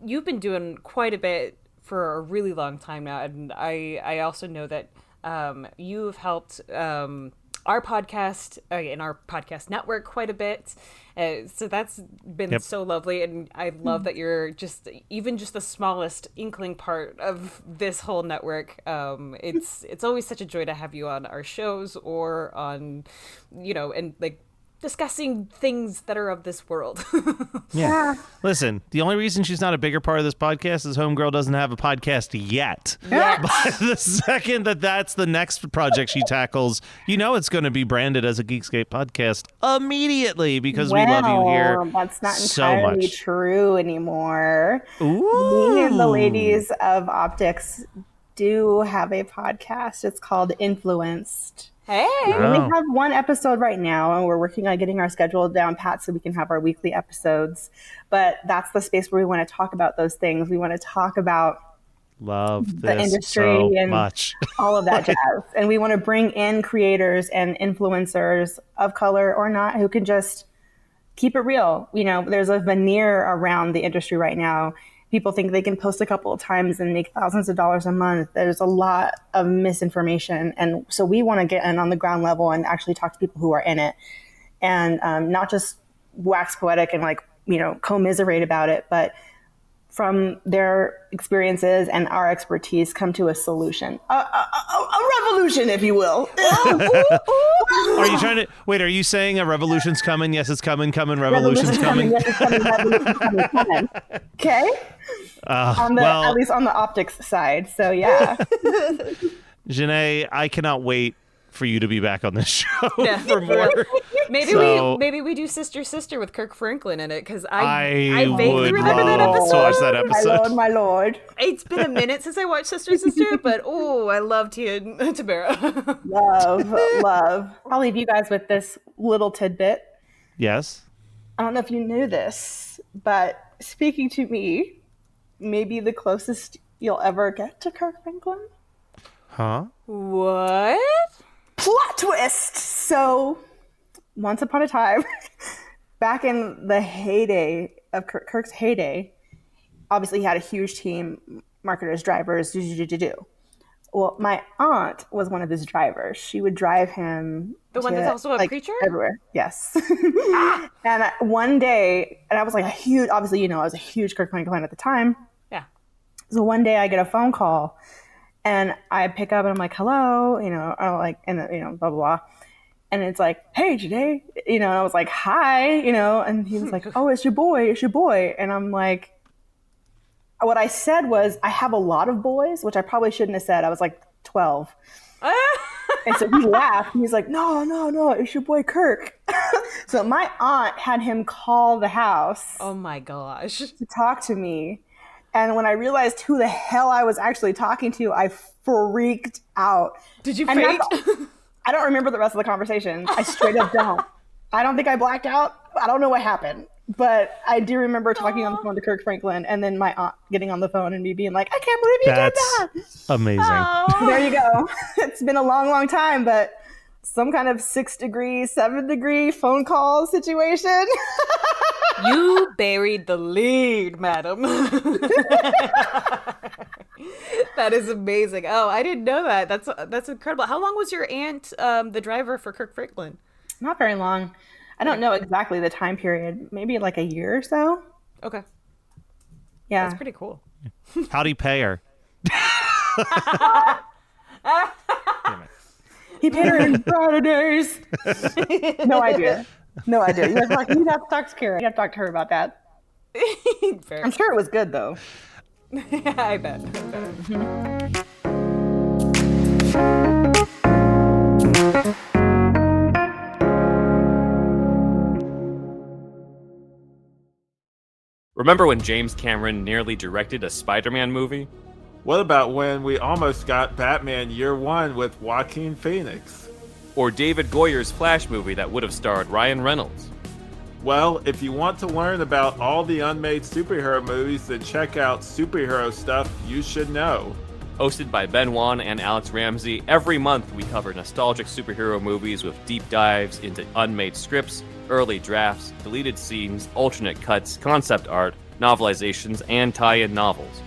G: You've been doing quite a bit for a really long time now, and I also know that you've helped our podcast and our podcast network quite a bit. So that's been so lovely, and I love that you're just the smallest inkling part of this whole network. It's always such a joy to have you on our shows or on, you know, and like discussing things that are of this world.
F: Yeah. Listen, the only reason she's not a bigger part of this podcast is Homegirl doesn't have a podcast yet. But the second that's the next project she tackles, it's going to be branded as a Geekscape podcast immediately because we love you here.
H: That's not
F: so
H: entirely
F: much.
H: true anymore.
F: Ooh.
H: Me and the ladies of Optics do have a podcast. It's called Influenced.
G: Hey!
H: We only have one episode right now, and we're working on getting our schedule down pat so we can have our weekly episodes. But that's the space where we want to talk about those things. We want to talk about
F: love
H: the
F: this
H: industry
F: so
H: and
F: much.
H: all of that jazz. And we want to bring in creators and influencers of color or not who can just keep it real. There's a veneer around the industry right now. People think they can post a couple of times and make thousands of dollars a month. There's a lot of misinformation. And so we want to get in on the ground level and actually talk to people who are in it and not just wax poetic and commiserate about it, but from their experiences and our expertise come to a solution, a revolution, if you will.
F: Are you saying a revolution's coming? Yes, it's coming, revolution's coming.
H: Yes, it's coming, revolution's coming. Okay? At least on the Optics side. So, yeah.
F: Jenae, I cannot wait for you to be back on this show for
G: more.
F: more.
G: Maybe we do Sister with Kirk Franklin in it because I vaguely remember that episode.
F: To watch that episode.
H: My lord.
G: It's been a minute since I watched Sister, but I love Tia and Tamara.
H: Love. I'll leave you guys with this little tidbit.
F: Yes.
H: I don't know if you knew this, but speaking to me, maybe the closest you'll ever get to Kirk Franklin.
F: Huh?
G: What?
H: Plot twist! So, once upon a time, back in the heyday of Kirk's heyday, obviously he had a huge team, marketers, drivers, Well, my aunt was one of his drivers. She would drive him.
G: The one that's also a preacher?
H: Everywhere, yes. And one day, and I was like obviously, I was a huge Kirk Franklin fan at the time.
G: Yeah. So
H: one day I get a phone call. And I pick up and I'm like, hello, blah, blah, blah. And it's like, hey, Jenae, and I was like, hi, and he was like, oh, it's your boy. And I'm like, what I said was, I have a lot of boys, which I probably shouldn't have said. I was like 12. And so he laughed. And he's like, no, it's your boy Kirk. So my aunt had him call the house.
G: Oh my gosh.
H: To talk to me. And when I realized who the hell I was actually talking to, I freaked out.
G: Did you faint?
H: I don't remember the rest of the conversation. I straight up don't. I don't think I blacked out. I don't know what happened. But I do remember talking on the phone to Kirk Franklin and then my aunt getting on the phone and me being like, I can't believe you did that.
F: Amazing.
H: Oh. There you go. It's been a long, long time, but some kind of 6 degree, 7 degree phone call situation.
G: You buried the lead, madam. That is amazing. Oh, I didn't know that. That's incredible. How long was your aunt the driver for Kirk Franklin?
H: Not very long. I don't know exactly the time period. Maybe like a year or so.
G: Okay.
H: Yeah.
G: That's pretty cool.
F: How'd he pay her?
H: He paid her in Fridays. No idea. You'd have to talk to Kara. You'd have to talk to her about that.
G: Fair.
H: I'm sure it was good, though.
G: Yeah, I bet.
D: Remember when James Cameron nearly directed a Spider-Man movie?
E: What about when we almost got Batman Year One with Joaquin Phoenix?
D: Or David Goyer's Flash movie that would have starred Ryan Reynolds?
E: Well, if you want to learn about all the unmade superhero movies, then check out Superhero Stuff You Should Know.
D: Hosted by Ben Wan and Alex Ramsey, every month we cover nostalgic superhero movies with deep dives into unmade scripts, early drafts, deleted scenes, alternate cuts, concept art, novelizations, and tie-in novels.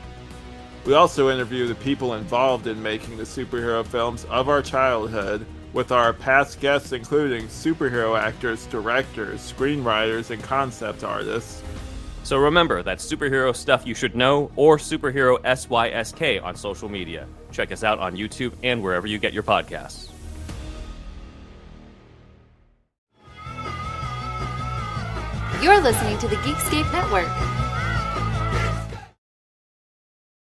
E: We also interview the people involved in making the superhero films of our childhood, with our past guests including superhero actors, directors, screenwriters, and concept artists.
D: So remember, that's Superhero Stuff You Should Know, or Superhero SYSK on social media. Check us out on YouTube and wherever you get your podcasts.
K: You're listening to the Geekscape Network.